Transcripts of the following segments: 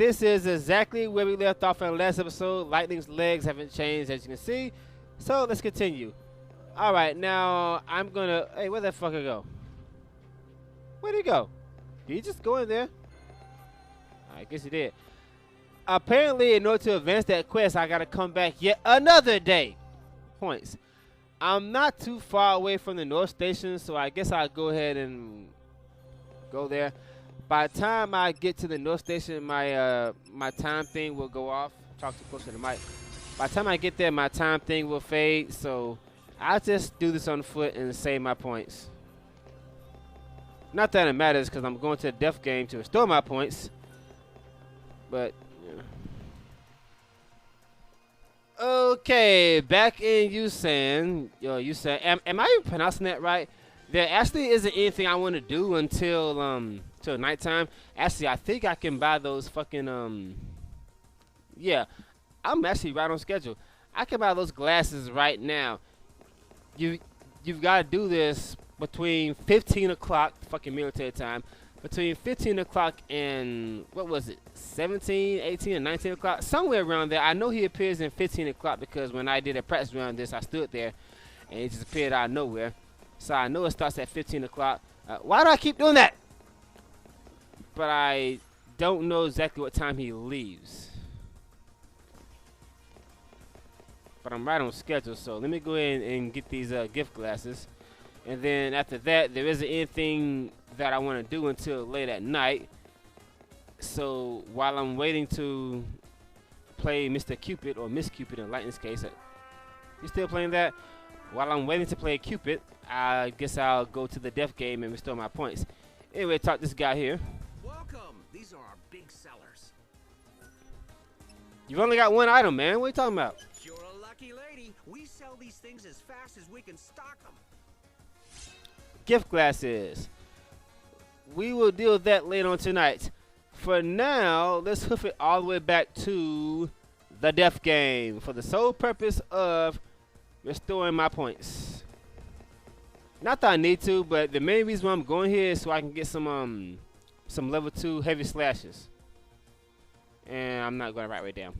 this is exactly where we left off in the last episode. Lightning's legs haven't changed, as you can see. So let's continue. All right, now I'm gonna. Hey, where that fucker go? Where'd he go? Did he just go in there? I guess he did. Apparently, in order to advance that quest, I gotta come back yet another day. Points. I'm not too far away from the North Station, so I guess I'll go ahead and go there. By the time I get to the North Station, my my time thing will go off. Talk too close to the mic. By the time I get there, my time thing will fade, so I'll just do this on foot and save my points. Not that it matters, because I'm going to the death game to restore my points. But, yeah. Okay, back in Yusan. Am I even pronouncing that right? There actually isn't anything I want to do until till nighttime. Actually, I think I can buy those fucking yeah, I'm actually right on schedule. I can buy those glasses right now. You've got to do this between 15 o'clock, fucking military time, between 15 o'clock and, what was it, 17, 18, and 19 o'clock? Somewhere around there. I know he appears in 15 o'clock because when I did a practice around this, I stood there, and he just appeared out of nowhere. So I know it starts at 15 o'clock. Why do I keep doing that? But I don't know exactly what time he leaves. But I'm right on schedule, so let me go ahead and get these gift glasses. And then after that, there isn't anything that I want to do until late at night. So while I'm waiting to play Mr. Cupid, or Miss Cupid in Lightning's case, you still playing that? While I'm waiting to play Cupid, I guess I'll go to the death game and restore my points. Anyway, talk to this guy here. Welcome. These are our big sellers. You've only got one item, man. What are you talking about? You're a lucky lady. We sell these things as fast as we can stock them. Gift glasses. We will deal with that later on tonight. For now, let's hoof it all the way back to the death game for the sole purpose of restoring my points. Not that I need to, but the main reason why I'm going here is so I can get some level 2 heavy slashes. And I'm not going to write right down.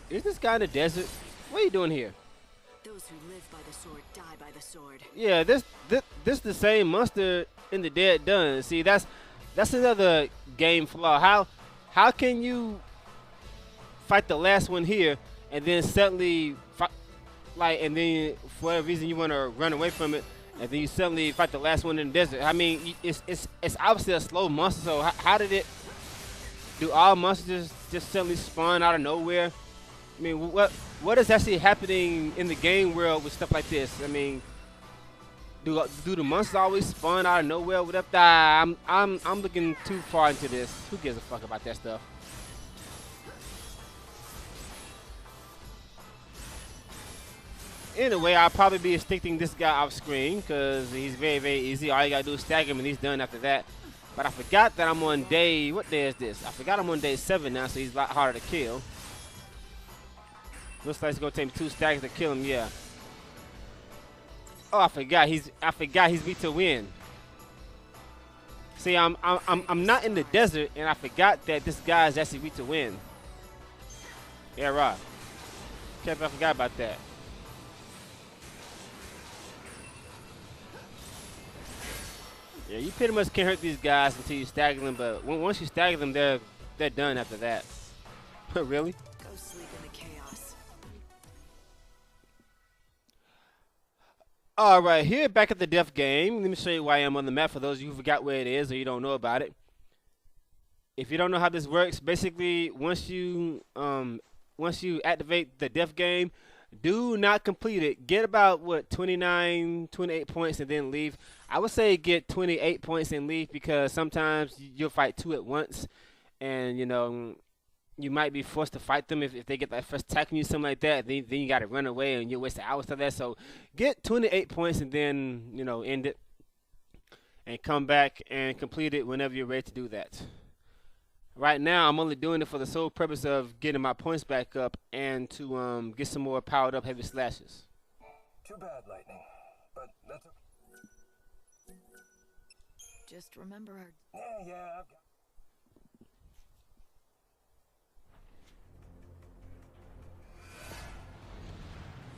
Is this guy in the desert? What are you doing here? Those who live by the sword die by the sword. Yeah, this the same monster in the Dead Done. See, that's another game flaw. How can you fight the last one here and then suddenly and then for whatever reason you want to run away from it and then you suddenly fight the last one in the desert? I mean, it's obviously a slow monster. So how did it? Do all monsters just suddenly spawn out of nowhere? I mean, what is actually happening in the game world with stuff like this? I mean, do the monsters always spawn out of nowhere? Whatever. I'm looking too far into this. Who gives a fuck about that stuff? Anyway, I'll probably be extincting this guy off screen because he's very, very easy. All you gotta do is stagger him and he's done after that. But I forgot that I'm on day, what day is this? I forgot I'm on day 7 now, so he's a lot harder to kill. Looks like it's gonna take me 2 stags to kill him, yeah. Oh, I forgot he's beat to win. See, I'm not in the desert, and I forgot that this guy is actually beat to win. Yeah, right. I forgot about that. Yeah, you pretty much can't hurt these guys until you stagger them, but once you stagger them, they're done after that. Really? Go sleep in the chaos. All right, here back at the death game. Let me show you why I'm on the map for those of you who forgot where it is or you don't know about it. If you don't know how this works, basically once you activate the death game, do not complete it. Get about, what, 29, 28 points and then leave. I would say get 28 points and leave because sometimes you'll fight 2 at once. And, you know, you might be forced to fight them if they get that first attack on you, something like that. Then you got to run away and you'll waste hours to that. So get 28 points and then, you know, end it. And come back and complete it whenever you're ready to do that. Right now, I'm only doing it for the sole purpose of getting my points back up and to get some more powered up heavy slashes. Too bad, Lightning. But that's okay. Just remember our Yeah, I've got...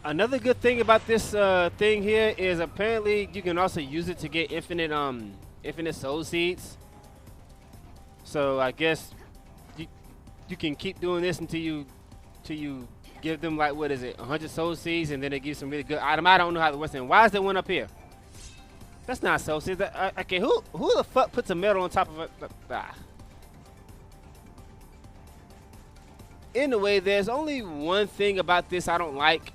Another good thing about this thing here is apparently you can also use it to get infinite soul seeds. So I guess you can keep doing this until you give them, like, what is it, 100 soul seeds, and then they give some really good item. I don't know how it works. And why is there one up here? That's not soul seeds. Okay, who the fuck puts a medal on top of it? Anyway, there's only one thing about this I don't like.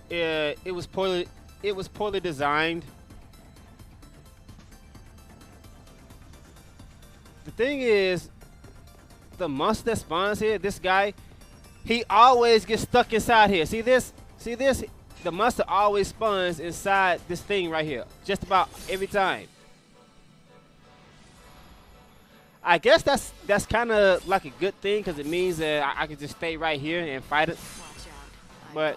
It was poorly designed. The thing is, the monster that spawns here, this guy, he always gets stuck inside here. See this? See this? The monster always spawns inside this thing right here, just about every time. I guess that's kind of like a good thing, because it means that I can just stay right here and fight it. watch out. But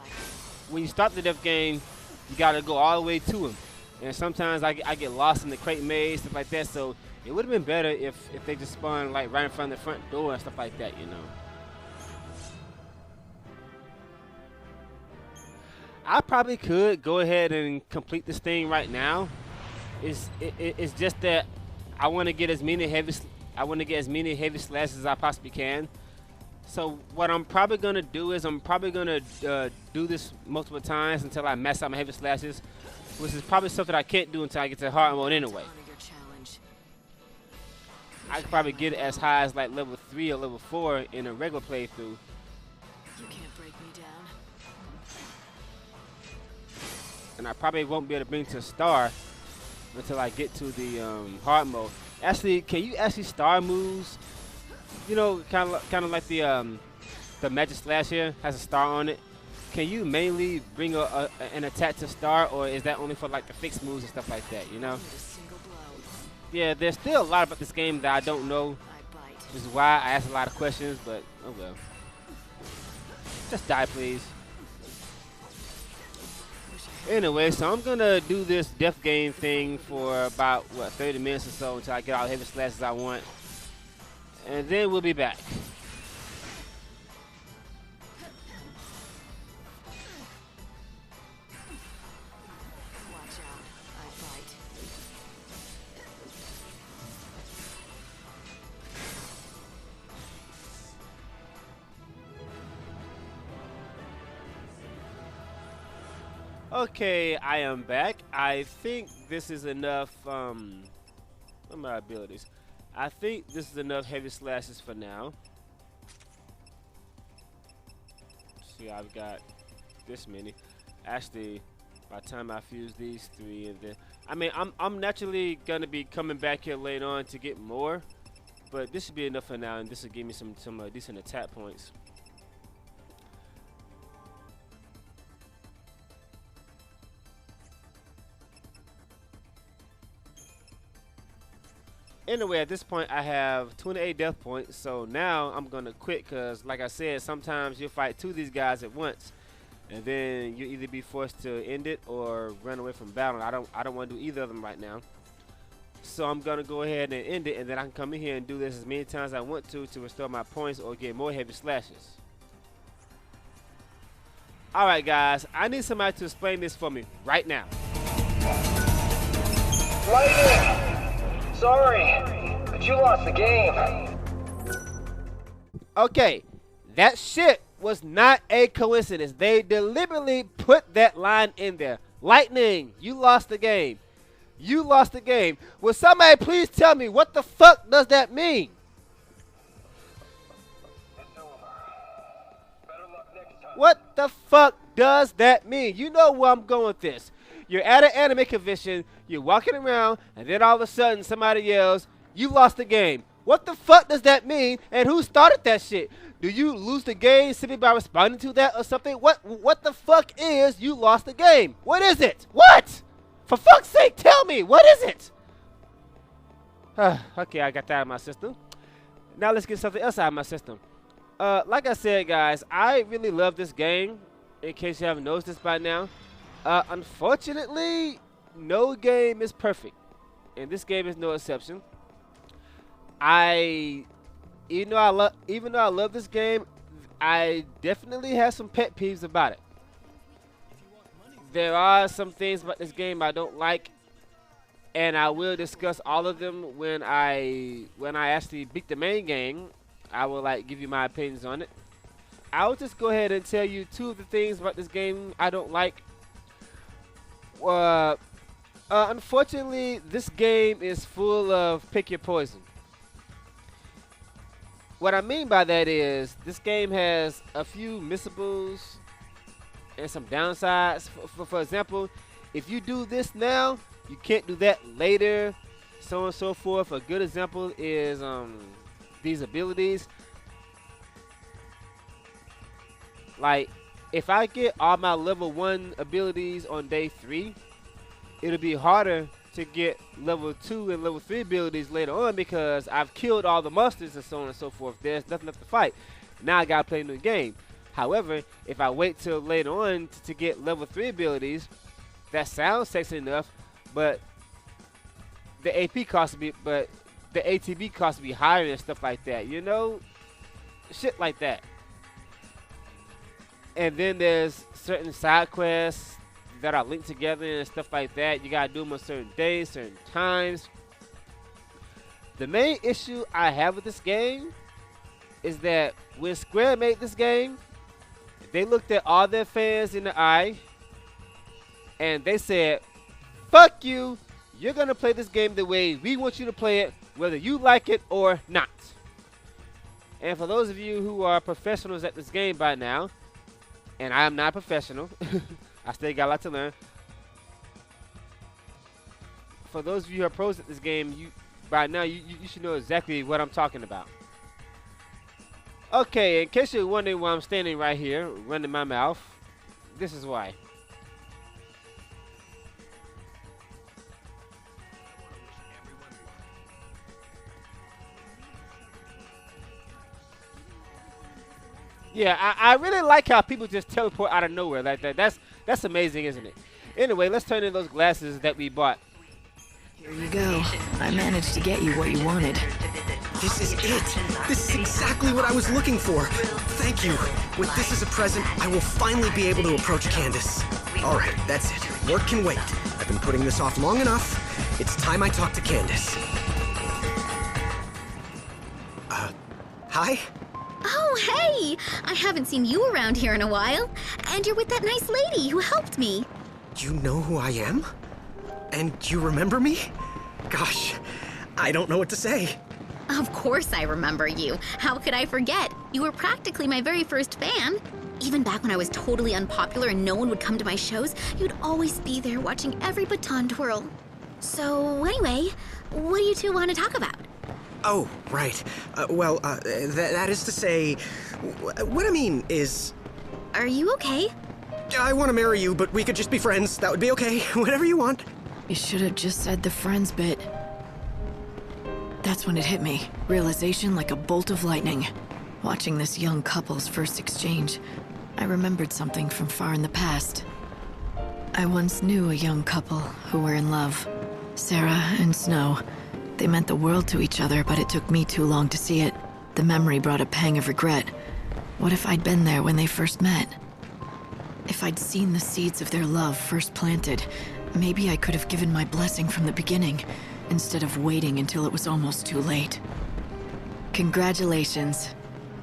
when you start the death game, you gotta go all the way to him, and sometimes I get lost in the crate maze, stuff like that. So it would have been better if they just spawned like right in front of the front door and stuff like that, you know. I probably could go ahead and complete this thing right now. It's just that I want to get as many heavy slashes as I possibly can. So what I'm probably gonna do is I'm probably gonna do this multiple times until I mess up my heavy slashes, which is probably something I can't do until I get to hard mode anyway. Honor your challenge. I could probably get it as high as like level 3 or level 4 in a regular playthrough. You can't break me down. And I probably won't be able to bring to a star until I get to the hard mode. Actually, can you actually star moves? You know, kind of like the magic slash here has a star on it. Can you mainly bring an attack to star, or is that only for like the fixed moves and stuff like that? You know? Need a single blow. Yeah, there's still a lot about this game that I don't know. I bite. Which is why I ask a lot of questions, but oh well. Just die, please. Anyway, so I'm gonna do this death game thing for about, what, 30 minutes or so until I get all the heavy slashes I want. And then we'll be back. Watch out. I bite. Okay, I am back. I think this is enough, what are my abilities? I think this is enough heavy slashes for now. See, I've got this many. Actually, by the time I fuse these 3, and then, I mean, I'm naturally gonna be coming back here later on to get more, but this should be enough for now, and this will give me some decent attack points. Anyway, at this point, I have 28 death points, so now I'm gonna quit, because like I said, sometimes you'll fight 2 of these guys at once, and then you'll either be forced to end it or run away from battle. I don't want to do either of them right now, so I'm gonna go ahead and end it, and then I can come in here and do this as many times as I want to restore my points or get more heavy slashes. Alright guys, I need somebody to explain this for me right now. Lightning! Sorry, but you lost the game. Okay, that shit was not a coincidence. They deliberately put that line in there. Lightning, you lost the game. You lost the game. Will somebody please tell me what the fuck does that mean? It's over. Better luck next time. What the fuck does that mean? You know where I'm going with this. You're at an anime convention, you're walking around, and then all of a sudden somebody yells, "You lost the game." What the fuck does that mean, and who started that shit? Do you lose the game simply by responding to that or something? What the fuck is "you lost the game"? What is it? What? For fuck's sake, tell me, what is it? Okay, I got that out of my system. Now let's get something else out of my system. Like I said, guys, I really love this game. In case you haven't noticed this by now, unfortunately, no game is perfect, and this game is no exception. Even though I love this game, I definitely have some pet peeves about it. There are some things about this game I don't like, and I will discuss all of them when I actually beat the main game. I will give you my opinions on it. I'll just go ahead and tell you 2 of the things about this game I don't like. Unfortunately, this game is full of pick your poison. What I mean by that is this game has a few missables and some downsides. For example, if you do this now, you can't do that later, so on and so forth. A good example is these abilities. Like, if I get all my level 1 abilities on day 3, it'll be harder to get level 2 and level 3 abilities later on because I've killed all the monsters and so on and so forth. There's nothing left to fight. Now I gotta play a new game. However, if I wait till later on to get level 3 abilities, that sounds sexy enough, but the AP cost me, but the ATB cost me higher and stuff like that. You know, shit like that. And then there's certain side quests that are linked together and stuff like that. You gotta do them on certain days, certain times. The main issue I have with this game is that when Square made this game, they looked at all their fans in the eye and they said, fuck you, you're gonna play this game the way we want you to play it, whether you like it or not. And for those of you who are professionals at this game by now, and I am not a professional, I still got a lot to learn. For those of you who are pros at this game, by now you should know exactly what I'm talking about. Okay, in case you're wondering why I'm standing right here, running my mouth, this is why. Yeah, I really like how people just teleport out of nowhere like that. That's amazing, isn't it? Anyway, let's turn in those glasses that we bought. Here you go. I managed to get you what you wanted. This is it. This is exactly what I was looking for. Thank you. With this as a present, I will finally be able to approach Candace. All right, that's it. Work can wait. I've been putting this off long enough. It's time I talk to Candace. Hi? Oh, hey! I haven't seen you around here in a while. And you're with that nice lady who helped me. You know who I am? And you remember me? Gosh, I don't know what to say. Of course I remember you. How could I forget? You were practically my very first fan. Even back when I was totally unpopular and no one would come to my shows, you'd always be there watching every baton twirl. So anyway, what do you two want to talk about? Oh, right. That is to say, what I mean is... Are you okay? I want to marry you, but we could just be friends. That would be okay. Whatever you want. You should have just said the friends bit. That's when it hit me. Realization like a bolt of lightning. Watching this young couple's first exchange, I remembered something from far in the past. I once knew a young couple who were in love. Sarah and Snow. They meant the world to each other, but it took me too long to see it. The memory brought a pang of regret. What if I'd been there when they first met? If I'd seen the seeds of their love first planted, maybe I could have given my blessing from the beginning, instead of waiting until it was almost too late. Congratulations.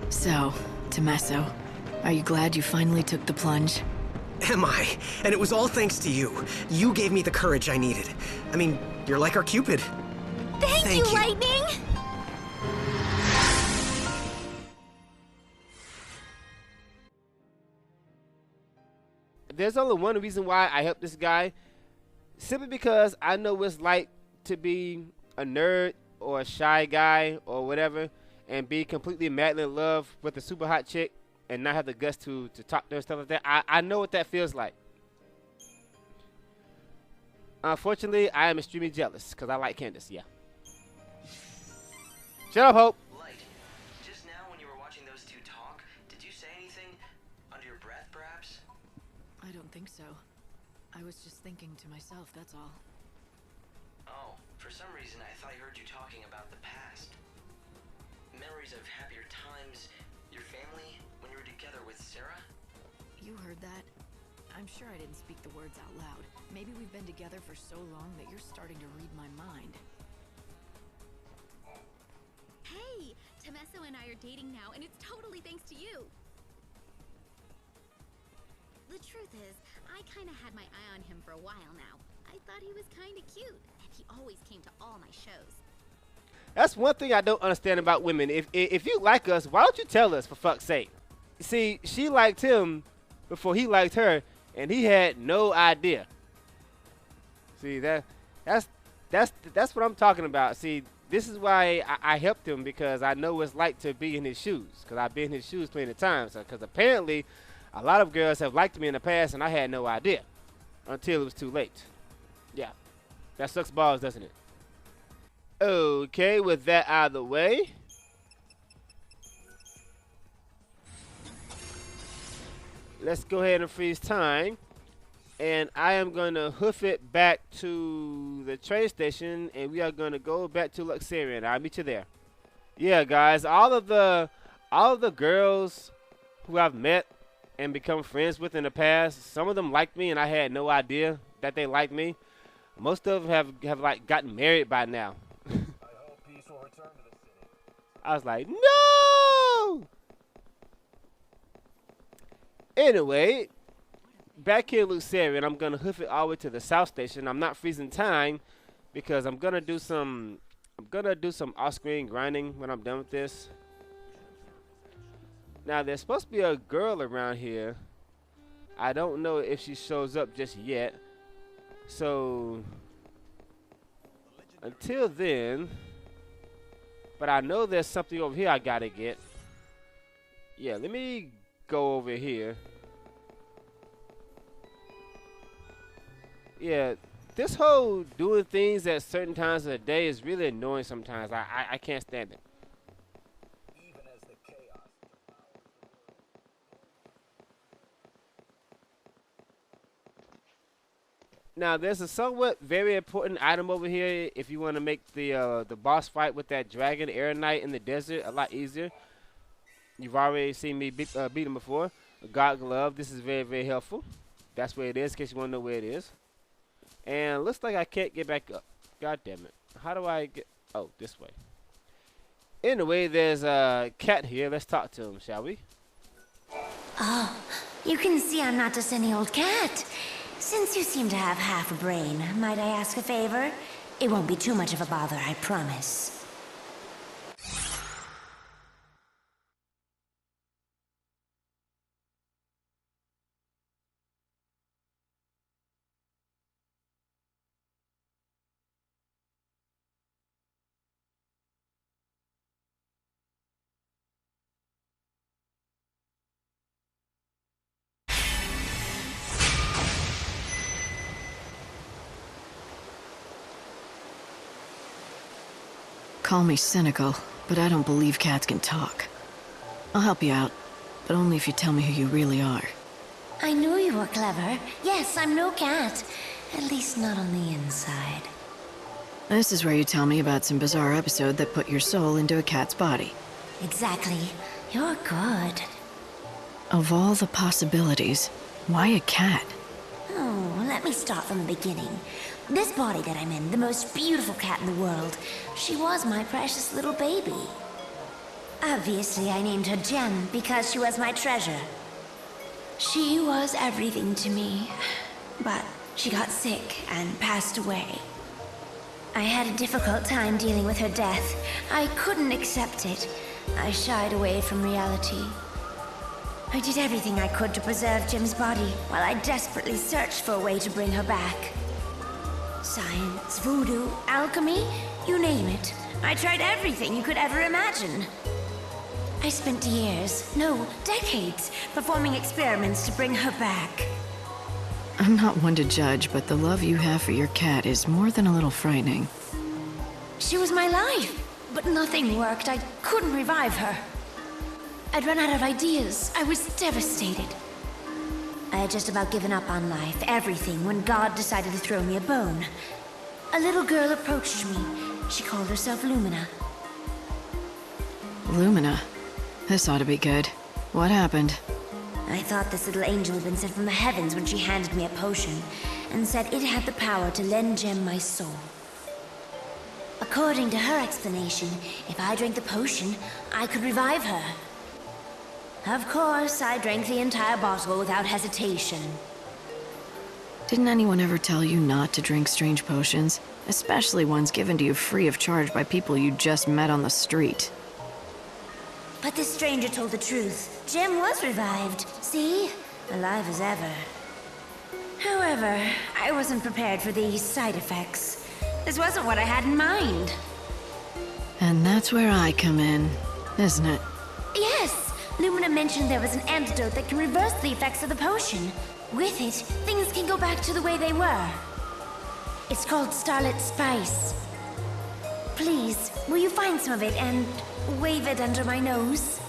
So, Tommaso, are you glad you finally took the plunge? Am I? And it was all thanks to you. You gave me the courage I needed. I mean, you're like our Cupid. Thank you, Lightning! There's only one reason why I helped this guy. Simply because I know what it's like to be a nerd or a shy guy or whatever and be completely madly in love with a super hot chick and not have the guts to talk to her and stuff like that. I know what that feels like. Unfortunately, I am extremely jealous because I like Candace, yeah. Shut up, Hope. Under your breath, perhaps? I don't think so. I was just thinking to myself, that's all. Oh, for some reason I thought I heard you talking about the past. Memories of happier times, your family, when you were together with Sarah? You heard that? I'm sure I didn't speak the words out loud. Maybe we've been together for so long that you're starting to read my mind. Hey, Tomesso and I are dating now, and it's totally thanks to you. The truth is, I kind of had my eye on him for a while now. I thought he was kind of cute, and he always came to all my shows. That's one thing I don't understand about women. If you like us, why don't you tell us, for fuck's sake? See, she liked him before he liked her, and he had no idea. See, that's what I'm talking about. See, this is why I helped him, because I know what it's like to be in his shoes, because I've been in his shoes plenty of times. Because apparently, a lot of girls have liked me in the past, and I had no idea until it was too late. Yeah, that sucks balls, doesn't it? Okay, with that out of the way, let's go ahead and freeze time. And I am going to hoof it back to the train station, and we are going to go back to Luxarian. I'll meet you there. Yeah, guys, all of the girls who I've met and become friends with in the past, some of them liked me, and I had no idea that they liked me. Most of them have like gotten married by now. I hope peace will return to the city. I was like, no! Anyway, back here in Luxarian, I'm going to hoof it all the way to the South Station. I'm not freezing time because I'm going to do some off-screen grinding when I'm done with this. Now, there's supposed to be a girl around here. I don't know if she shows up just yet. So, until then, but I know there's something over here I got to get. Yeah, let me go over here. Yeah, this whole doing things at certain times of the day is really annoying sometimes. I can't stand it. Even as the chaos devours the world. Now, there's a somewhat very important item over here if you want to make the boss fight with that dragon Air Knight in the desert a lot easier. You've already seen me beat him before. A God Glove. This is very, very helpful. That's where it is, in case you want to know where it is. And it looks like I can't get back up. God damn it. How do I get... Oh, this way. Anyway, there's a cat here. Let's talk to him, shall we? Oh, you can see I'm not just any old cat. Since you seem to have half a brain, might I ask a favor? It won't be too much of a bother, I promise. Call me cynical, but I don't believe cats can talk. I'll help you out, but only if you tell me who you really are. I knew you were clever. Yes, I'm no cat. At least not on the inside. This is where you tell me about some bizarre episode that put your soul into a cat's body. Exactly. You're good. Of all the possibilities, why a cat? Oh, let me start from the beginning. This body that I'm in, the most beautiful cat in the world, she was my precious little baby. Obviously, I named her Gem because she was my treasure. She was everything to me, but she got sick and passed away. I had a difficult time dealing with her death. I couldn't accept it. I shied away from reality. I did everything I could to preserve Jim's body, while I desperately searched for a way to bring her back. Science, voodoo, alchemy, you name it. I tried everything you could ever imagine. I spent years, no, decades, performing experiments to bring her back. I'm not one to judge, but the love you have for your cat is more than a little frightening. She was my life, but nothing worked. I couldn't revive her. I'd run out of ideas. I was devastated. I had just about given up on life, everything, when God decided to throw me a bone. A little girl approached me. She called herself Lumina. Lumina. This ought to be good. What happened? I thought this little angel had been sent from the heavens when she handed me a potion and said it had the power to lend Gem my soul. According to her explanation, if I drank the potion, I could revive her. Of course, I drank the entire bottle without hesitation. Didn't anyone ever tell you not to drink strange potions? Especially ones given to you free of charge by people you just met on the street. But this stranger told the truth. Gem was revived. See? Alive as ever. However, I wasn't prepared for these side effects. This wasn't what I had in mind. And that's where I come in, isn't it? Yes! Lumina mentioned there was an antidote that can reverse the effects of the potion. With it, things can go back to the way they were. It's called Starlet Spice. Please, will you find some of it and wave it under my nose?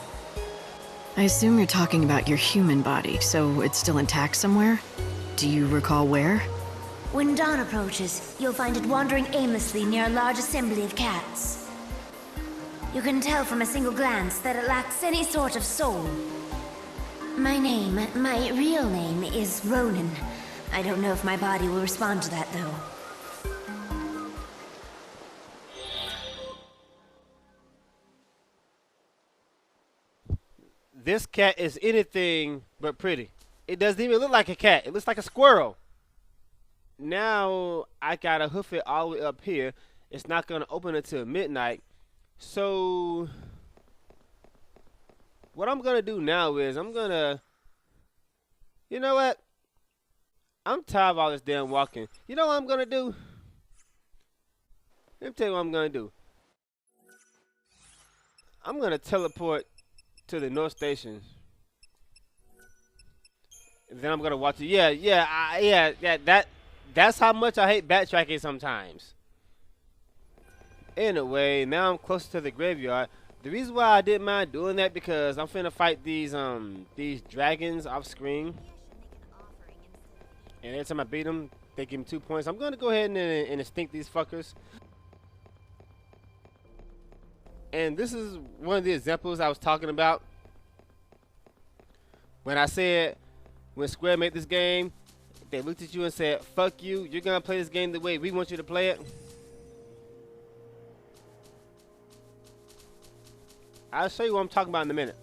I assume you're talking about your human body, so it's still intact somewhere? Do you recall where? When dawn approaches, you'll find it wandering aimlessly near a large assembly of cats. You can tell from a single glance that it lacks any sort of soul. My real name is Ronan. I don't know if my body will respond to that, though. This cat is anything but pretty. It doesn't even look like a cat. It looks like a squirrel. Now I gotta hoof it all the way up here. It's not gonna open until midnight. So what I'm gonna do now is you know what? I'm tired of all this damn walking. You know what I'm gonna do? Let me tell you what I'm gonna do. I'm gonna teleport to the North Station. And then I'm gonna watch it. That's how much I hate backtracking sometimes. Anyway, now I'm closer to the graveyard. The reason why I didn't mind doing that because I'm finna fight these dragons off screen. And every time I beat them, they give me 2 points. I'm gonna go ahead and extinct these fuckers. And this is one of the examples I was talking about when I said when Square made this game, they looked at you and said, "Fuck you, you're gonna play this game the way we want you to play it." I'll show you what I'm talking about in a minute.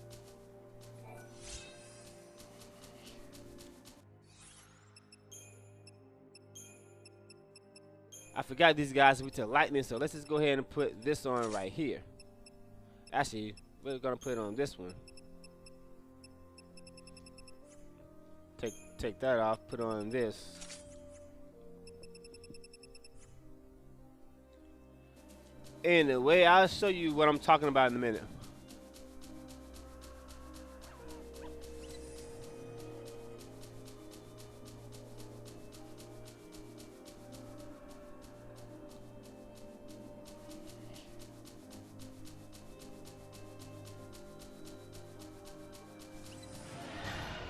I forgot these guys went to lightning, so let's just go ahead and put this on right here. Actually, we're gonna put it on this one. Take that off, put on this. Anyway, I'll show you what I'm talking about in a minute.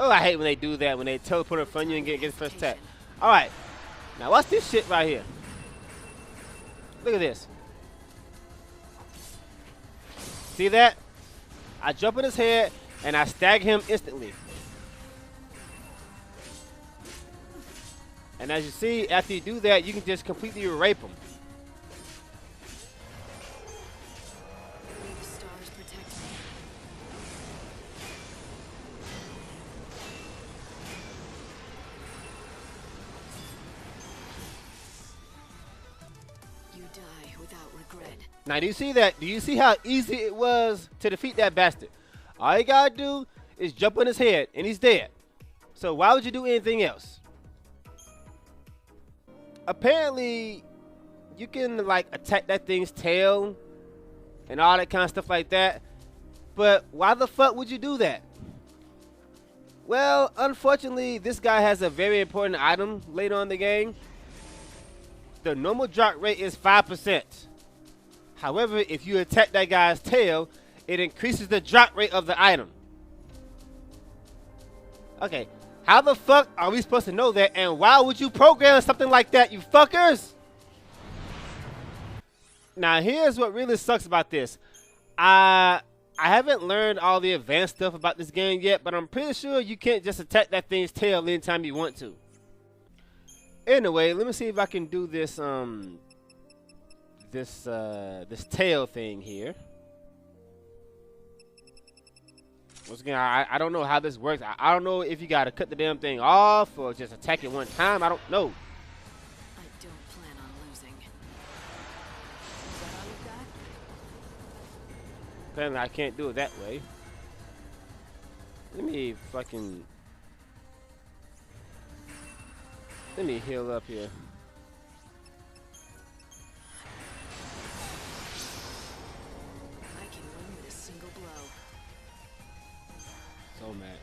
Oh, I hate when they do that, when they teleport in front of you and get the first attack. Alright, now watch this shit right here. Look at this. See that? I jump in his head and I stagger him instantly. And as you see, after you do that, you can just completely rape him. Now, do you see that? Do you see how easy it was to defeat that bastard? All you gotta do is jump on his head, and he's dead. So why would you do anything else? Apparently, you can, like, attack that thing's tail and all that kind of stuff like that. But why the fuck would you do that? Well, unfortunately, this guy has a very important item later on in the game. The normal drop rate is 5%. However, if you attack that guy's tail, it increases the drop rate of the item. Okay, how the fuck are we supposed to know that? And why would you program something like that, you fuckers? Now, here's what really sucks about this. I haven't learned all the advanced stuff about this game yet, but I'm pretty sure you can't just attack that thing's tail anytime you want to. Anyway, let me see if I can do this this tail thing here. Once again, I don't know how this works. I don't know if you gotta cut the damn thing off or just attack it one time. I don't know. I don't plan on losing. Is that all you got? Apparently I can't do it that way. Let me heal up here. I can win with a single blow. So mad.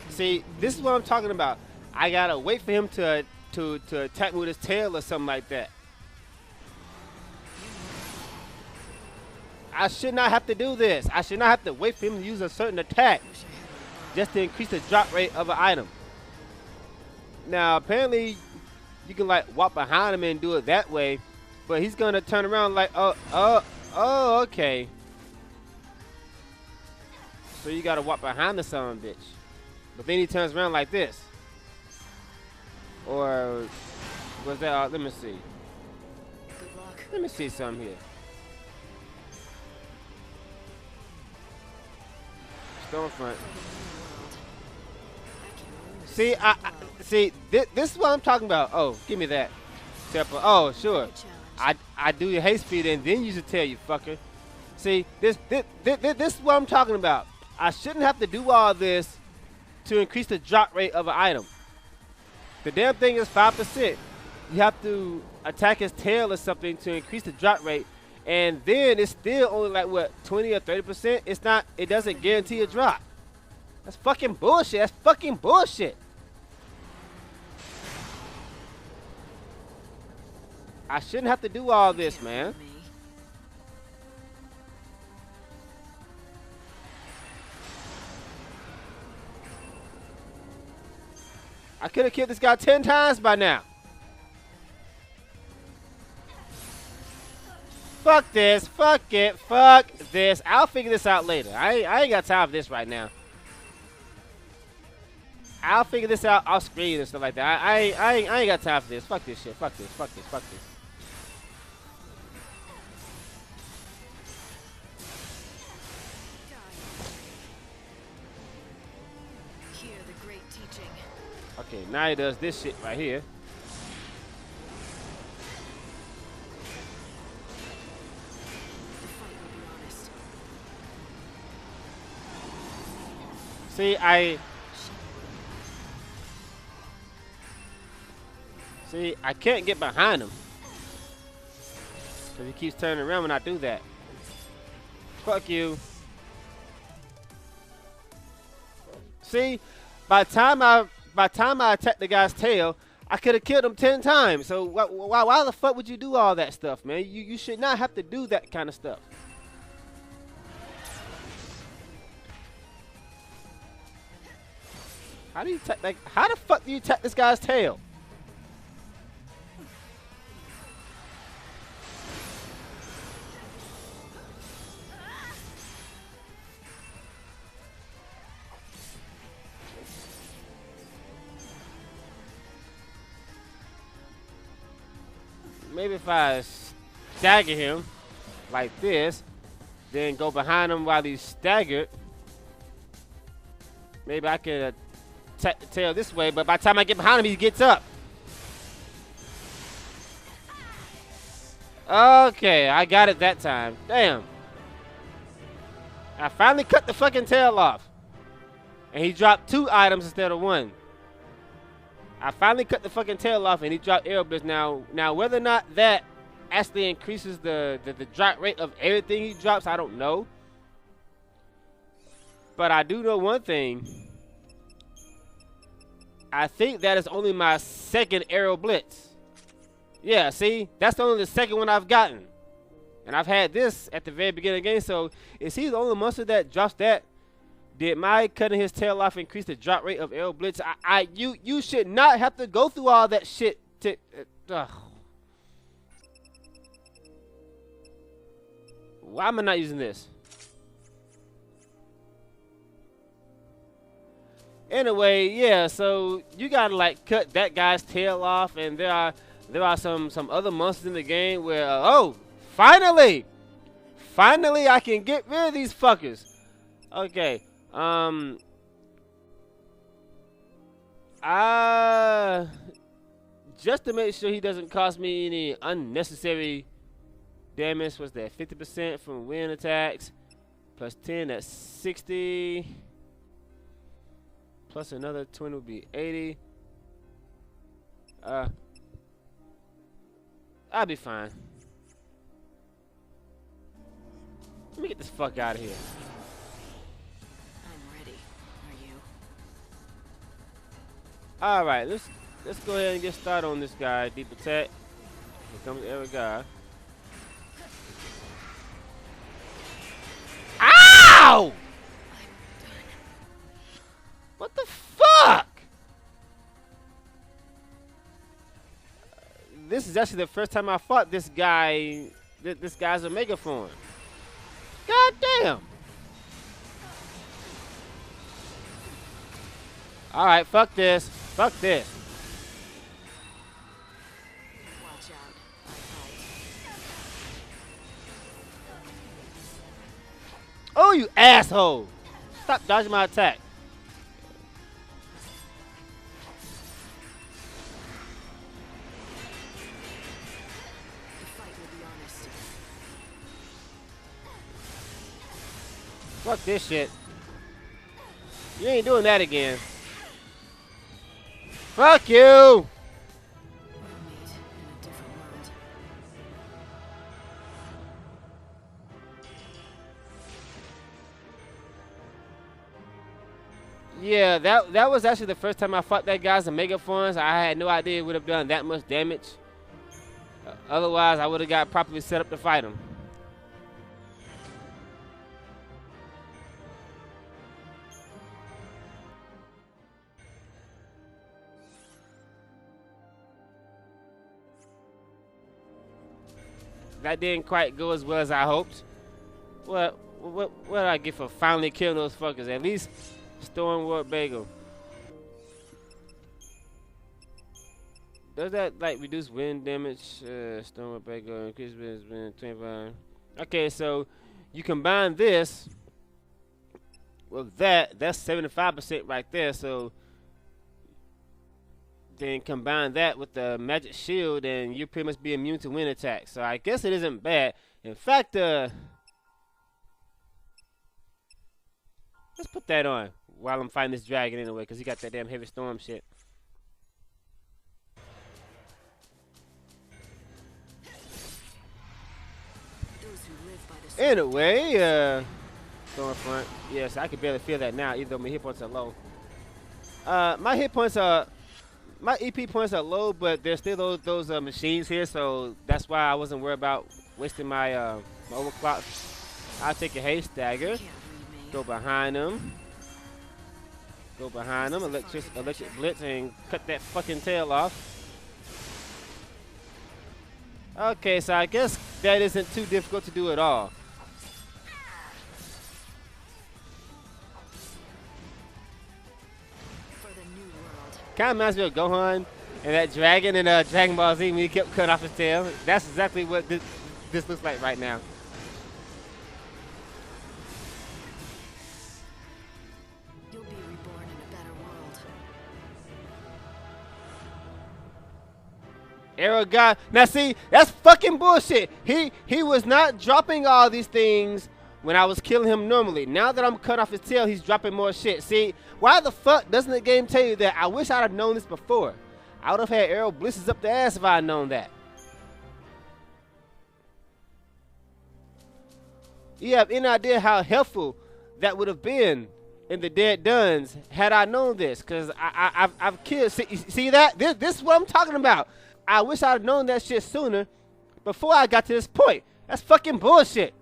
See, this is what I'm talking about. I gotta wait for him to attack me with his tail or something like that. I should not have to do this. I should not have to wait for him to use a certain attack just to increase the drop rate of an item. Now, apparently, you can like walk behind him and do it that way, but he's gonna turn around like, oh, okay. So you gotta walk behind the son of a bitch. But then he turns around like this. Or was that? Let me see. Good luck. Let me see something here. Storefront. See, see. This is what I'm talking about. Oh, give me that. Oh, sure. I do your haste speed and then use a tail, you fucker. See, this is what I'm talking about. I shouldn't have to do all this to increase the drop rate of an item. The damn thing is 5%. You have to attack his tail or something to increase the drop rate, and then it's still only like what, 20 or 30%. It's not. It doesn't guarantee a drop. That's fucking bullshit. That's fucking bullshit. I shouldn't have to do all this, man. I could have killed this guy 10 times by now. Fuck this. Fuck it. Fuck this. I'll figure this out later. I ain't got time for this right now. I'll figure this out off screen and stuff like that. I ain't got time for this. Fuck this shit. Fuck this. Fuck this. Fuck this. Hear the great teaching. Okay, now he does this shit right here. The fight will be honest. See, I can't get behind him because he keeps turning around when I do that. Fuck you. See, by the time I attacked the guy's tail, I could have killed him 10 times. So why the fuck would you do all that stuff, man? You should not have to do that kind of stuff. How do you attack? Like, how the fuck do you attack this guy's tail? Maybe if I stagger him like this, then go behind him while he's staggered, maybe I could attack the tail this way, but by the time I get behind him, he gets up. Okay, I got it that time. Damn. I finally cut the fucking tail off. And he dropped 2 items instead of 1. I finally cut the fucking tail off and he dropped arrow blitz. Now whether or not that actually increases the drop rate of everything he drops, I don't know. But I do know one thing. I think that is only my 2nd arrow blitz. Yeah, see? That's only the 2nd one I've gotten. And I've had this at the very beginning of the game, so is he the only monster that drops that Did my cutting his tail off increase the drop rate of arrow blitz? You should not have to go through all that shit to. Why am I not using this? Anyway, yeah. So you gotta like cut that guy's tail off, and there are some other monsters in the game where oh, finally I can get rid of these fuckers. Okay. Just to make sure he doesn't cost me any unnecessary damage. What's that? 50% from wind attacks. Plus 10, that's 60. Plus another 20 would be 80. I'll be fine. Let me get this fuck out of here. Alright, let's go ahead and get started on this guy. Deep attack. Here comes every guy. Ow! What the fuck? This is actually the first time I fought this guy. This guy's a megaform. God damn. Alright, fuck this. Fuck this. Watch out. Oh, you asshole. Stop dodging my attack. The fight will be honest. Fuck this shit. You ain't doing that again. Fuck you! We'll meet in a different world. Yeah, that was actually the first time I fought that guy's a megaforms. I had no idea it would have done that much damage. Otherwise, I would have got properly set up to fight him. That didn't quite go as well as I hoped. What did I get for finally killing those fuckers? At least Stormward Bagel. Does that like reduce wind damage? Stormward Bagel increase wind 25. Okay, so you combine this with that. That's 75% right there. So then combine that with the magic shield, and you pretty much be immune to wind attacks. So I guess it isn't bad. In fact, let's put that on while I'm fighting this dragon anyway, because he got that damn heavy storm shit. Those who live by the Anyway, Stormfront. Yes, I can barely feel that now, even though my hit points are low. My EP points are low, but there's still those machines here, so that's why I wasn't worried about wasting my my overclock. I'll take a haste dagger, go behind him, electric blitz, and cut that fucking tail off. Okay, so I guess that isn't too difficult to do at all. Kind of reminds me of Gohan and that dragon in Dragon Ball Z when he kept cutting off his tail. That's exactly what this looks like right now. You'll be reborn in a better world. Arrow God. Now see, that's fucking bullshit. He was not dropping all these things when I was killing him normally. Now that I'm cut off his tail, he's dropping more shit. See, why the fuck doesn't the game tell you that? I wish I'd have known this before. I would have had arrow blisters up the ass if I had known that. You have any idea how helpful that would have been in the Dead Duns had I known this? Because I've killed. See that? This is what I'm talking about. I wish I'd known that shit sooner before I got to this point. That's fucking bullshit.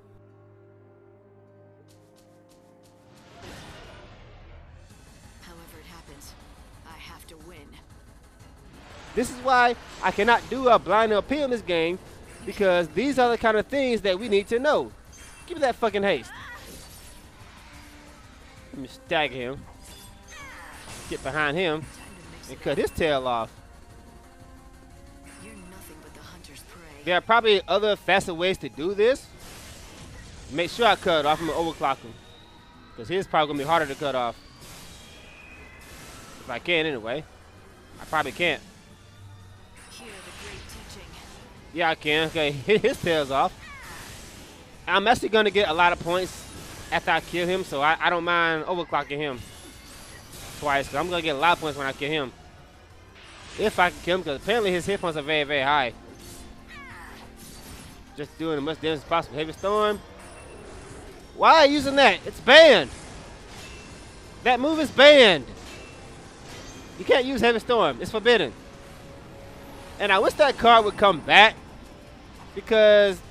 to win. This is why I cannot do a blind appeal in this game, because these are the kind of things that we need to know. Give me that fucking haste. Let me stagger him. Get behind him and cut his tail off. You're nothing but the hunter's prey. There are probably other faster ways to do this. Make sure I cut it off. I'm gonna overclock him, because his probably gonna be harder to cut off. If I can, anyway. I probably can't. Hear the great teaching. Yeah, I can. Okay, his tail's off. I'm actually gonna get a lot of points after I kill him, so I don't mind overclocking him twice, because I'm gonna get a lot of points when I kill him. If I can kill him, because apparently his hit points are very, very high. Just doing as much damage as possible. Heavy Storm. Why are you using that? It's banned. That move is banned. You can't use Heavy Storm. It's forbidden. And I wish that card would come back, because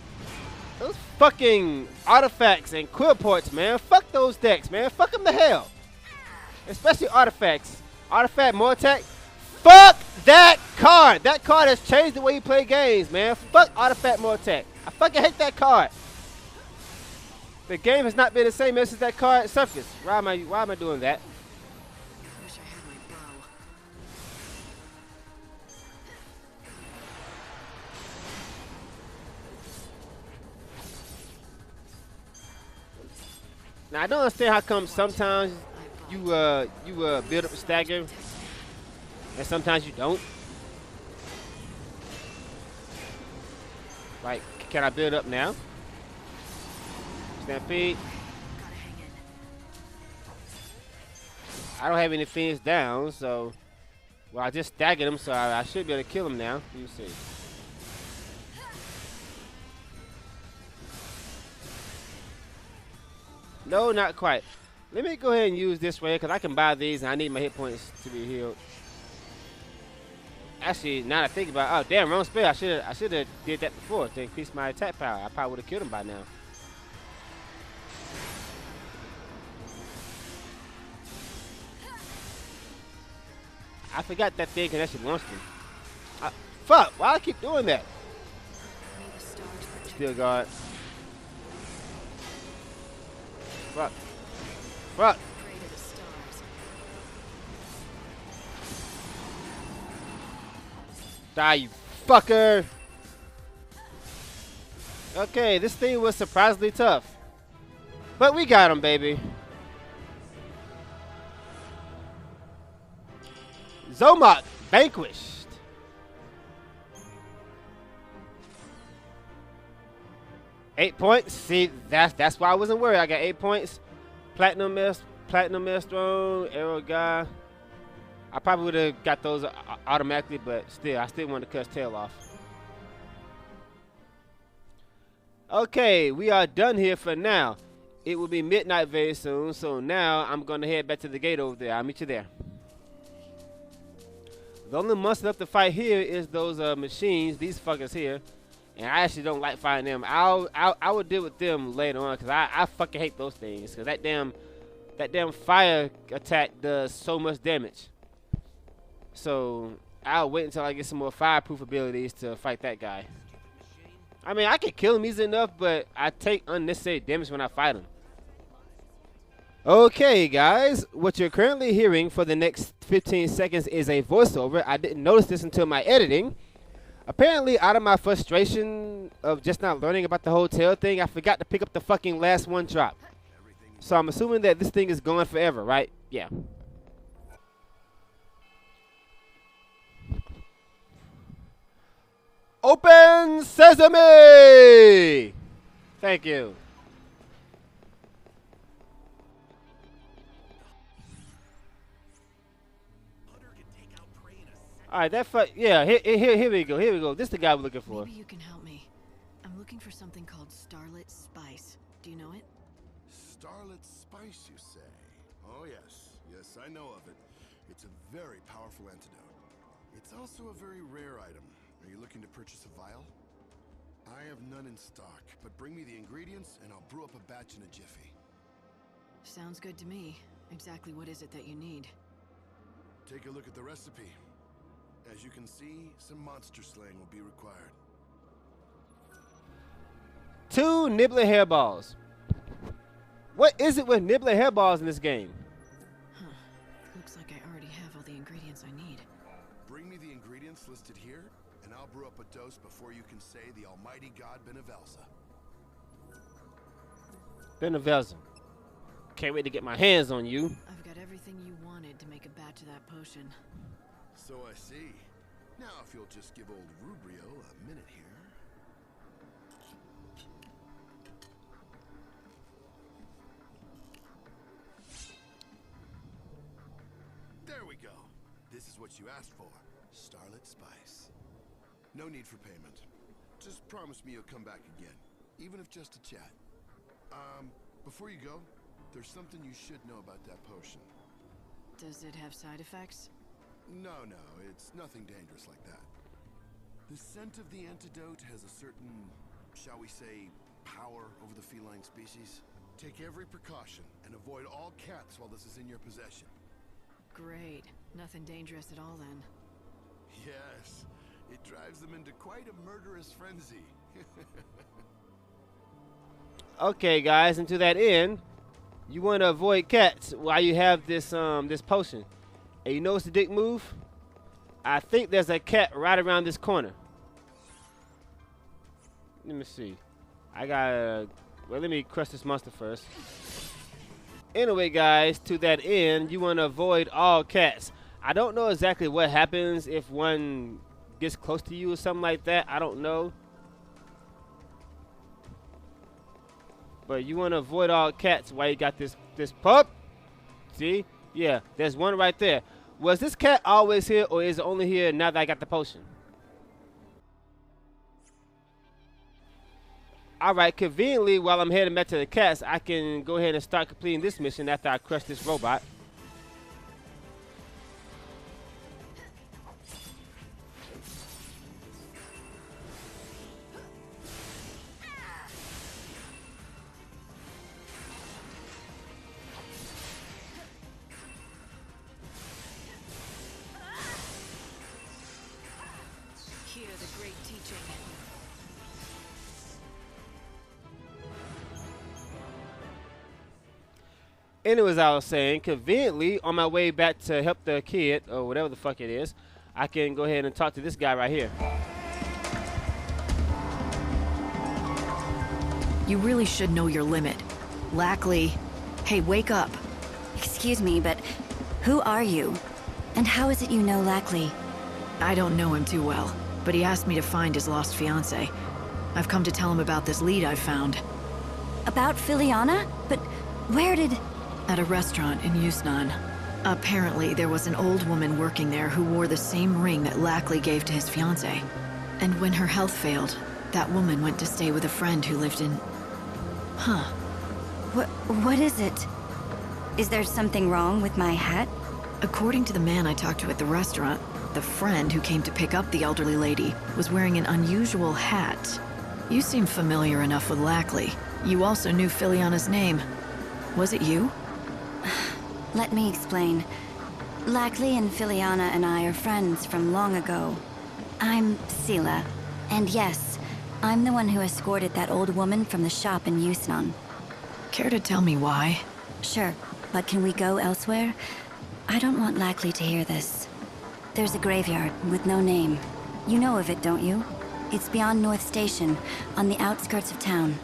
those fucking artifacts and quill ports, man. Fuck those decks, man. Fuck them to hell. Especially artifacts. Artifact more attack. Fuck that card. That card has changed the way you play games, man. Fuck artifact more attack. I fucking hate that card. The game has not been the same ever since that card surfaced. Why am I doing that? Wish I had my bow. Now I don't understand how come sometimes you build up a stagger and sometimes you don't. Like, can I build up now? Stampede. Gotta hang in. I don't have any fiends down, so well, I just staggered him, so I should be able to kill him now. Let me see. No, not quite. Let me go ahead and use this way, because I can buy these and I need my hit points to be healed. Actually, now that I think about it, oh damn, wrong spell. I should have did that before to increase my attack power. I probably would have killed him by now. I forgot that thing can actually launch me. Fuck, why I keep doing that? May the stars protect Still guard. Fuck. Fuck. prey to the stars. Die, you fucker. Okay, this thing was surprisingly tough. But we got him, baby. Zomok vanquished. Eight points. See, that's why I wasn't worried. I got 8 points. Platinum Maelstrom, Arrow Guy. I probably would have got those automatically, but still, I still want to cut his tail off. Okay, we are done here for now. It will be midnight very soon, so now I'm going to head back to the gate over there. I'll meet you there. The only monster left to fight here is those machines, these fuckers here. And I actually don't like fighting them. I will deal with them later on, because I fucking hate those things. Because that damn fire attack does so much damage. So I'll wait until I get some more fireproof abilities to fight that guy. I mean, I can kill him easy enough, but I take unnecessary damage when I fight him. Okay, guys, what you're currently hearing for the next 15 seconds is a voiceover. I didn't notice this until my editing. Apparently, out of my frustration of just not learning about the hotel thing, I forgot to pick up the fucking last one drop. So I'm assuming that this thing is gone forever, right? Yeah. Open Sesame! Thank you. All right, yeah. Here we go. Here we go. This is the guy we're looking for. Maybe you can help me. I'm looking for something called Starlet Spice. Do you know it? Starlet Spice, you say? Oh yes, yes, I know of it. It's a very powerful antidote. It's also a very rare item. Are you looking to purchase a vial? I have none in stock, but bring me the ingredients and I'll brew up a batch in a jiffy. Sounds good to me. Exactly what is it that you need? take a look at the recipe. As you can see, some monster slaying will be required. 2 nibbler hairballs. What is it with nibbler hairballs in this game? Huh. Looks like I already have all the ingredients I need. Bring me the ingredients listed here, and I'll brew up a dose before you can say the almighty god Benevelza. Benevelza. Can't wait to get my hands on you. I've got everything you wanted to make a batch of that potion. So I see. Now if you'll just give old Rubrio a minute here. There we go. This is what you asked for. Starlet spice. No need for payment. Just promise me you'll come back again, even if just to chat. Before you go, there's something you should know about that potion. Does it have side effects? No, it's nothing dangerous like that. The scent of the antidote has a certain, shall we say, power over the feline species. Take every precaution and avoid all cats while this is in your possession. Great. Nothing dangerous at all then. Yes, it drives them into quite a murderous frenzy. Okay, guys, and to that end, you want to avoid cats while you have this this potion. And you notice the dick move? I think there's a cat right around this corner. Let me see. Well, let me crush this monster first. Anyway, guys, to that end, you want to avoid all cats. I don't know exactly what happens if one gets close to you or something like that. I don't know. But you want to avoid all cats while you got this pup. See? Yeah, there's one right there. Was this cat always here, or is it only here now that I got the potion? Alright, conveniently, while I'm heading back to the cats, I can go ahead and start completing this mission after I crush this robot. Hear the great teaching. Anyways, I was saying, conveniently, on my way back to help the kid, or whatever the fuck it is, I can go ahead and talk to this guy right here. You really should know your limit. Lackley. Hey, wake up. Excuse me, but who are you? And how is it you know Lackley? I don't know him too well, but he asked me to find his lost fiancée. I've come to tell him about this lead I found. About Filiana? But where did... At a restaurant in Yusnan. Apparently, there was an old woman working there who wore the same ring that Lackley gave to his fiancée. And when her health failed, that woman went to stay with a friend who lived in... Huh. What is it? Is there something wrong with my hat? According to the man I talked to at the restaurant, the friend who came to pick up the elderly lady was wearing an unusual hat. You seem familiar enough with Lackley. You also knew Filiana's name. Was it you? Let me explain. Lackley and Filiana and I are friends from long ago. I'm Sela, and yes, I'm the one who escorted that old woman from the shop in Yusnan. Care to tell me why? Sure, but can we go elsewhere? I don't want Lackley to hear this. There's a graveyard with no name. You know of it, don't you? It's beyond North Station, on the outskirts of town.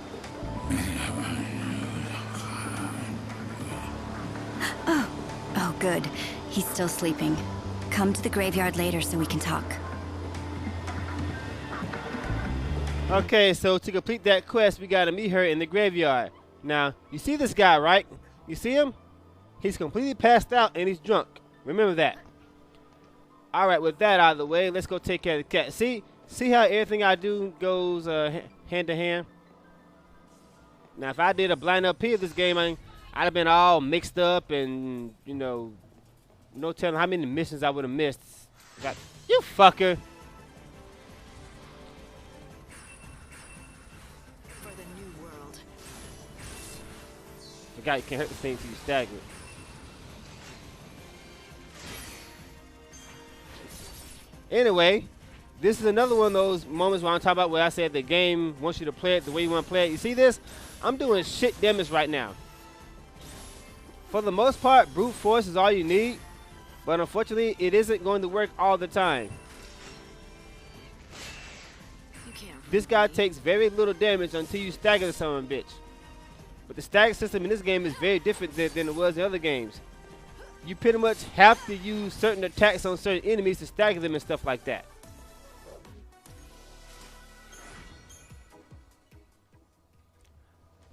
Oh, good. He's still sleeping. Come to the graveyard later so we can talk. Okay, so to complete that quest, we gotta meet her in the graveyard. Now, you see this guy, right? You see him? He's completely passed out and he's drunk. Remember that. Alright, with that out of the way, let's go take care of the cat. See how everything I do goes hand to hand? Now, if I did a blind up here this game, I'd have been all mixed up and, you know, no telling how many missions I would have missed. You fucker. For the new world. Forgot you can't hurt the thing till you stagger. Anyway, this is another one of those moments where I'm talking about where I said the game wants you to play it the way you want to play it. You see this? I'm doing shit damage right now. For the most part, brute force is all you need, but unfortunately, it isn't going to work all the time. This guy takes very little damage until you stagger the son of a bitch. But the stagger system in this game is very different than it was in other games. You pretty much have to use certain attacks on certain enemies to stagger them and stuff like that.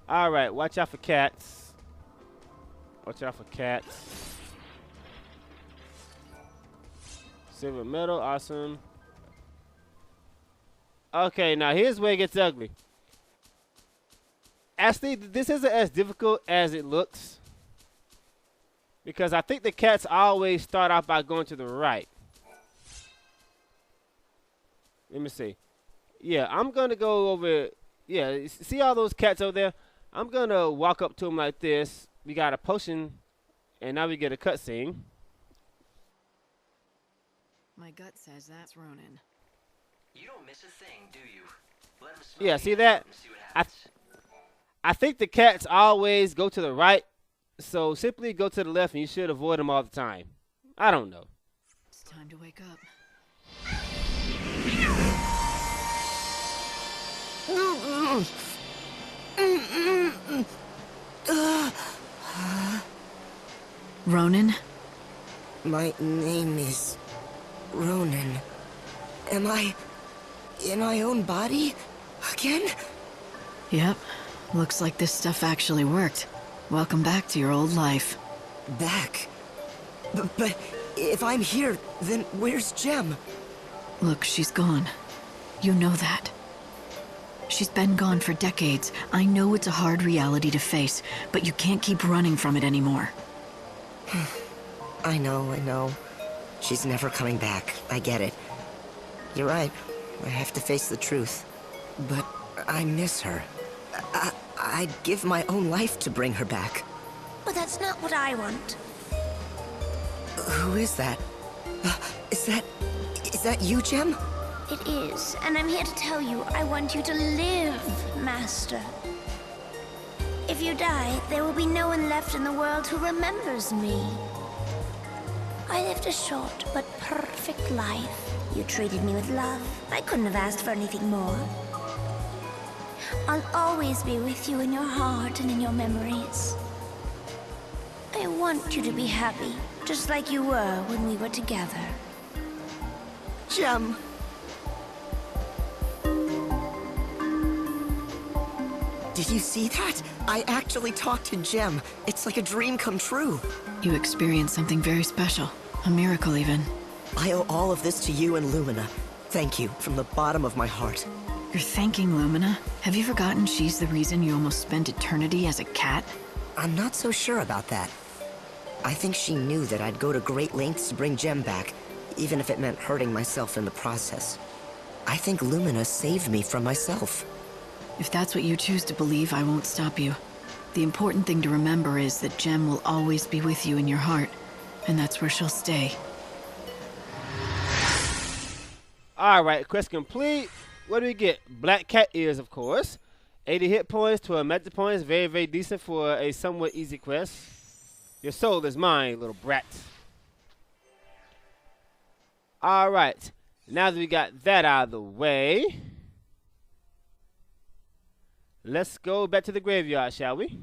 Alright, watch out for cats. Watch out for cats. Silver medal, awesome. Okay, now here's where it gets ugly. Actually, this isn't as difficult as it looks. Because I think the cats always start off by going to the right. Let me see. Yeah, I'm going to go over. Yeah, see all those cats over there? I'm going to walk up to them like this. We got a potion, and now we get a cutscene. My gut says that's Ronan. You don't miss a thing, do you? Let him smell Yeah, see that? See what happens. I think the cats always go to the right, so simply go to the left and you should avoid them all the time. I don't know. It's time to wake up. Ronan? My name is Ronan. Am I in my own body again? Yep. Looks like this stuff actually worked. Welcome back to your old life. Back? But if I'm here, then where's Gem? Look, she's gone. You know that. She's been gone for decades. I know it's a hard reality to face, but you can't keep running from it anymore. I know. She's never coming back. I get it. You're right. I have to face the truth. But I miss her. I'd give my own life to bring her back. But that's not what I want. Who is that? Is that you, Gem? It is, and I'm here to tell you I want you to live, Master. If you die, there will be no one left in the world who remembers me. I lived a short but perfect life. You treated me with love. I couldn't have asked for anything more. I'll always be with you in your heart and in your memories. I want you to be happy, just like you were when we were together. Gem. Did you see that? I actually talked to Gem. It's like a dream come true. You experienced something very special. A miracle, even. I owe all of this to you and Lumina. Thank you, from the bottom of my heart. You're thanking Lumina? Have you forgotten she's the reason you almost spent eternity as a cat? I'm not so sure about that. I think she knew that I'd go to great lengths to bring Gem back, even if it meant hurting myself in the process. I think Lumina saved me from myself. If that's what you choose to believe, I won't stop you. The important thing to remember is that Gem will always be with you in your heart, and that's where she'll stay. Alright, quest complete. What do we get? Black cat ears, of course. 80 hit points to 1 magic points. Very, very decent for a somewhat easy quest. Your soul is mine, little brat. Alright. Now that we got that out of the way, let's go back to the graveyard, shall we?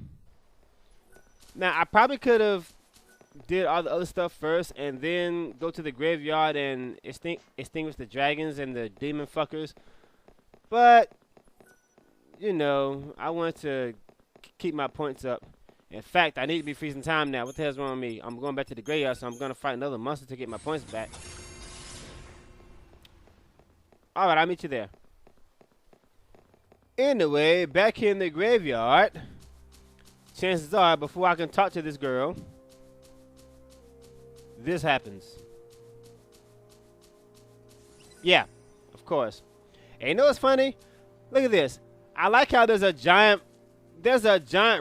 Now, I probably could have did all the other stuff first and then go to the graveyard and extinguish the dragons and the demon fuckers. But, you know, I want to keep my points up. In fact, I need to be freezing time now. What the hell's wrong with me? I'm going back to the graveyard, so I'm going to fight another monster to get my points back. Alright, I'll meet you there. Anyway, back here in the graveyard, chances are, before I can talk to this girl, this happens. Yeah, of course. And you know what's funny? Look at this. I like how there's a giant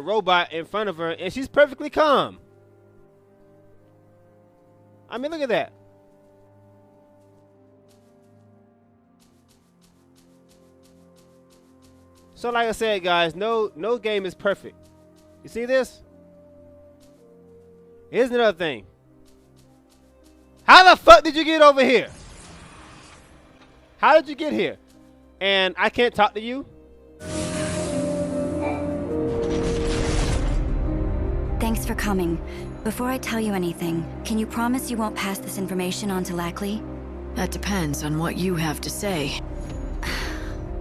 robot in front of her, and she's perfectly calm. I mean, look at that. So like I said, guys, no game is perfect. You see this? Here's another thing. How the fuck did you get over here? How did you get here? And I can't talk to you? Thanks for coming. Before I tell you anything, can you promise you won't pass this information on to Lackley? That depends on what you have to say.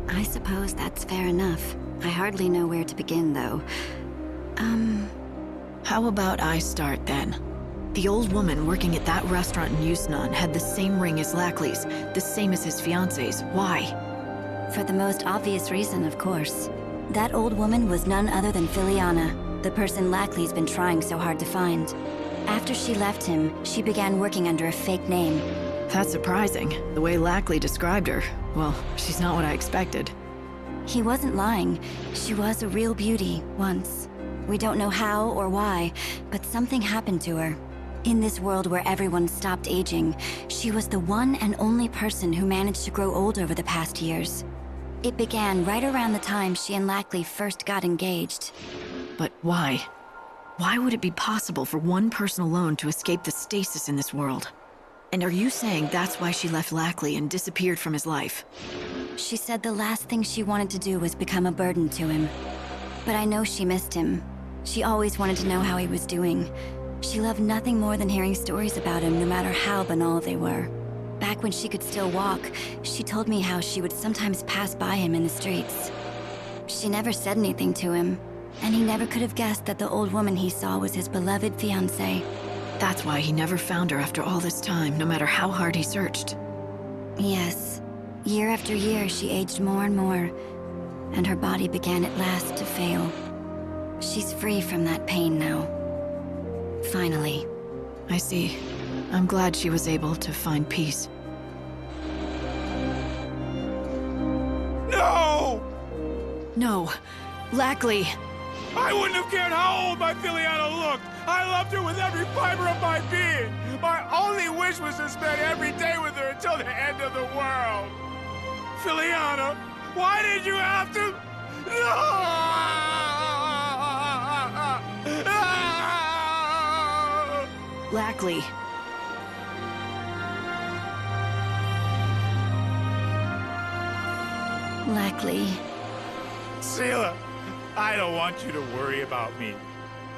I suppose that's fair enough. I hardly know where to begin, though. How about I start then? The old woman working at that restaurant in Yusnan had the same ring as Lackley's, the same as his fiance's. Why? For the most obvious reason, of course. That old woman was none other than Filiana, the person Lackley's been trying so hard to find. After she left him, she began working under a fake name. That's surprising. The way Lackley described her, well, she's not what I expected. He wasn't lying. She was a real beauty, once. We don't know how or why, but something happened to her. In this world where everyone stopped aging, she was the one and only person who managed to grow old over the past years. It began right around the time she and Lackley first got engaged. But why? Why would it be possible for one person alone to escape the stasis in this world? And are you saying that's why she left Lackley and disappeared from his life? She said the last thing she wanted to do was become a burden to him. But I know she missed him. She always wanted to know how he was doing. She loved nothing more than hearing stories about him, no matter how banal they were. Back when she could still walk, she told me how she would sometimes pass by him in the streets. She never said anything to him, and he never could have guessed that the old woman he saw was his beloved fiancée. That's why he never found her after all this time, no matter how hard he searched. Yes. Year after year, she aged more and more, and her body began at last to fail. She's free from that pain now. Finally. I see. I'm glad she was able to find peace. No! No. Lackley! I wouldn't have cared how old my Filiana looked! I loved her with every fiber of my being! My only wish was to spend every day with her until the end of the world! Filiana, why did you have to... No! Lackley. Lackley. Selah, I don't want you to worry about me.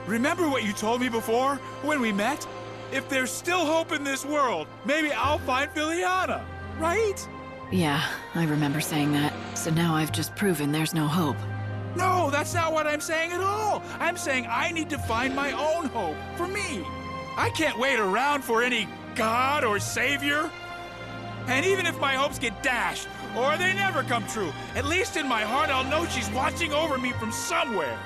Remember what you told me before, when we met? If there's still hope in this world, maybe I'll find Filiana, right? Yeah, I remember saying that. So now I've just proven there's no hope. No, that's not what I'm saying at all. I'm saying I need to find my own hope, for me. I can't wait around for any god or savior. And even if my hopes get dashed, or they never come true, at least in my heart I'll know she's watching over me from somewhere.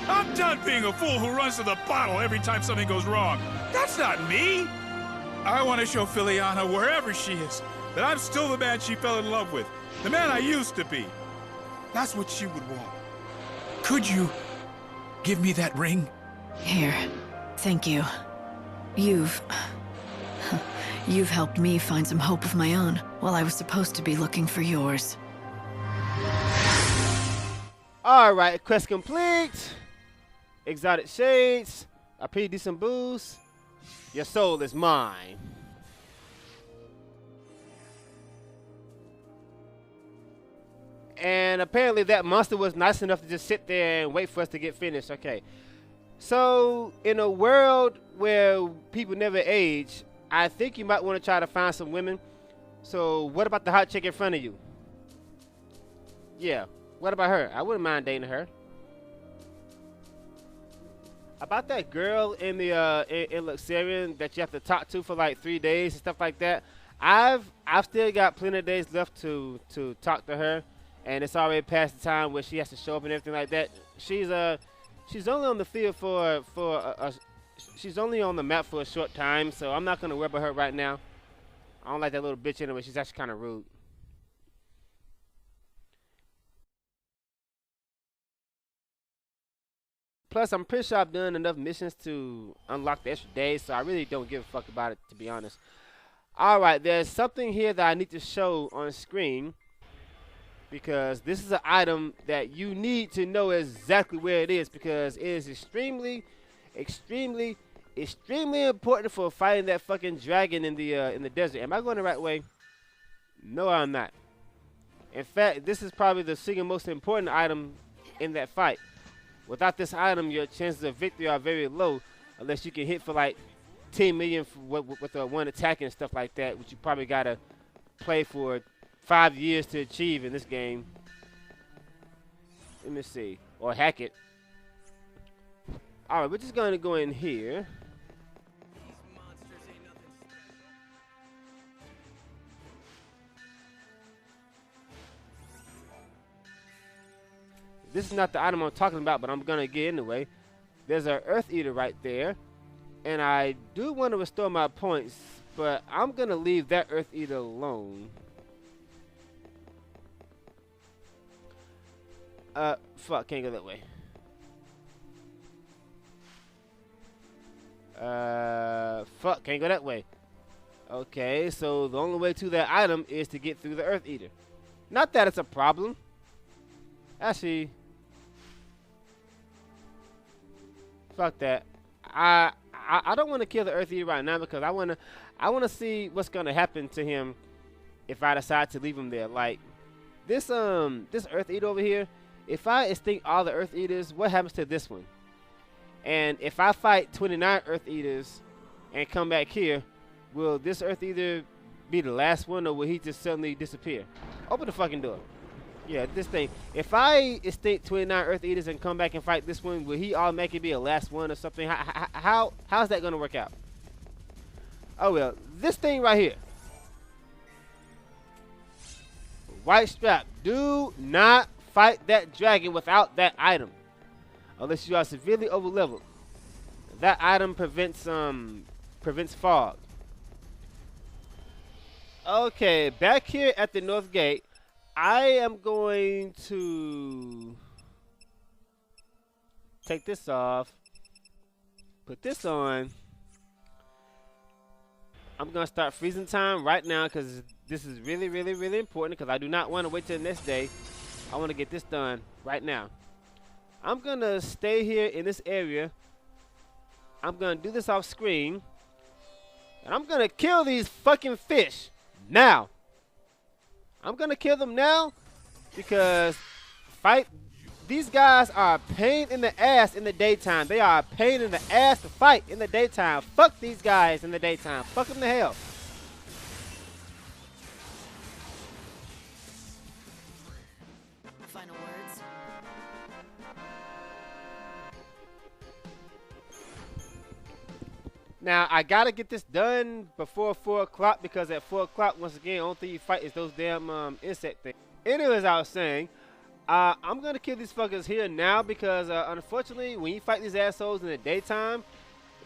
I'm done being a fool who runs to the bottle every time something goes wrong. That's not me. I want to show Filiana, wherever she is, that I'm still the man she fell in love with. The man I used to be. That's what she would want. Could you give me that ring? Here. Thank you. You've helped me find some hope of my own, while I was supposed to be looking for yours. Alright, quest complete. Exotic shades. A pretty decent boost. Your soul is mine. And apparently that monster was nice enough to just sit there and wait for us to get finished. Okay. So, in a world where people never age, I think you might want to try to find some women. So, what about the hot chick in front of you? Yeah, what about her? I wouldn't mind dating her. About that girl in the in Luxurian that you have to talk to for like 3 days and stuff like that. I've still got plenty of days left to talk to her, and it's already past the time where she has to show up and everything like that. She's only on the field she's only on the map for a short time, so I'm not gonna worry about her right now. I don't like that little bitch anyway. She's actually kind of rude. Plus, I'm pretty sure I've done enough missions to unlock the extra days, so I really don't give a fuck about it, to be honest. Alright, there's something here that I need to show on screen. because this is an item that you need to know exactly where it is, because it is extremely important for fighting that fucking dragon in the desert. Am I going the right way? No, I'm not. In fact, this is probably the single most important item in that fight. Without this item, your chances of victory are very low, unless you can hit for like 10 million with one attack and stuff like that, which you probably gotta play for 5 years to achieve in this game. Let me see, or hack it. All right, we're just gonna go in here. This is not the item I'm talking about, but I'm gonna get anyway. There's an Earth Eater right there, and I do want to restore my points, but I'm gonna leave that Earth Eater alone. Fuck, can't go that way. Fuck, can't go that way. Okay, so the only way to that item is to get through the Earth Eater. Not that it's a problem. Actually, fuck that. I don't want to kill the Earth Eater right now, because I wanna see what's gonna happen to him if I decide to leave him there. Like this Earth Eater over here. If I extinct all the Earth Eaters, what happens to this one? And if I fight 29 Earth Eaters and come back here, will this Earth Eater be the last one, or will he just suddenly disappear? Open the fucking door. Yeah, this thing. If I extinct 29 Earth Eaters and come back and fight this one, will he automatically be a last one or something? How's that going to work out? Oh, well, this thing right here. White strap. Do not fight that dragon without that item, unless you are severely over leveled. That item prevents fog. Okay, back here at the North Gate, I am going to take this off, put this on. I'm going to start freezing time right now, because this is really, really, really important, because I do not want to wait till the next day. I want to get this done right now. I'm going to stay here in this area. I'm going to do this off screen. And I'm going to kill these fucking fish now. I'm going to kill them now, because these guys are a pain in the ass in the daytime. They are a pain in the ass to fight in the daytime. Fuck these guys in the daytime. Fuck them to hell. Final words. Now, I got to get this done before 4 o'clock, because at 4 o'clock, once again, the only thing you fight is those damn insect things. Anyways, I was saying, I'm going to kill these fuckers here now, because unfortunately, when you fight these assholes in the daytime,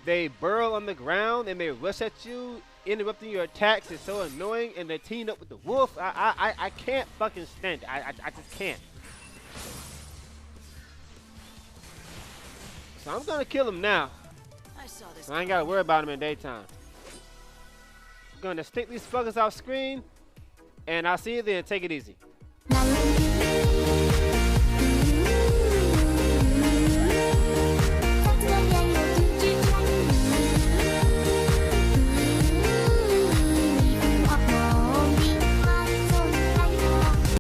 they burrow on the ground and they rush at you, interrupting your attacks. It's so annoying, and they're teaming up with the wolf. I can't fucking stand it. I just can't. So I'm going to kill them now. So I ain't got to worry about them in daytime. I'm going to stick these fuckers off screen, and I'll see you then. Take it easy.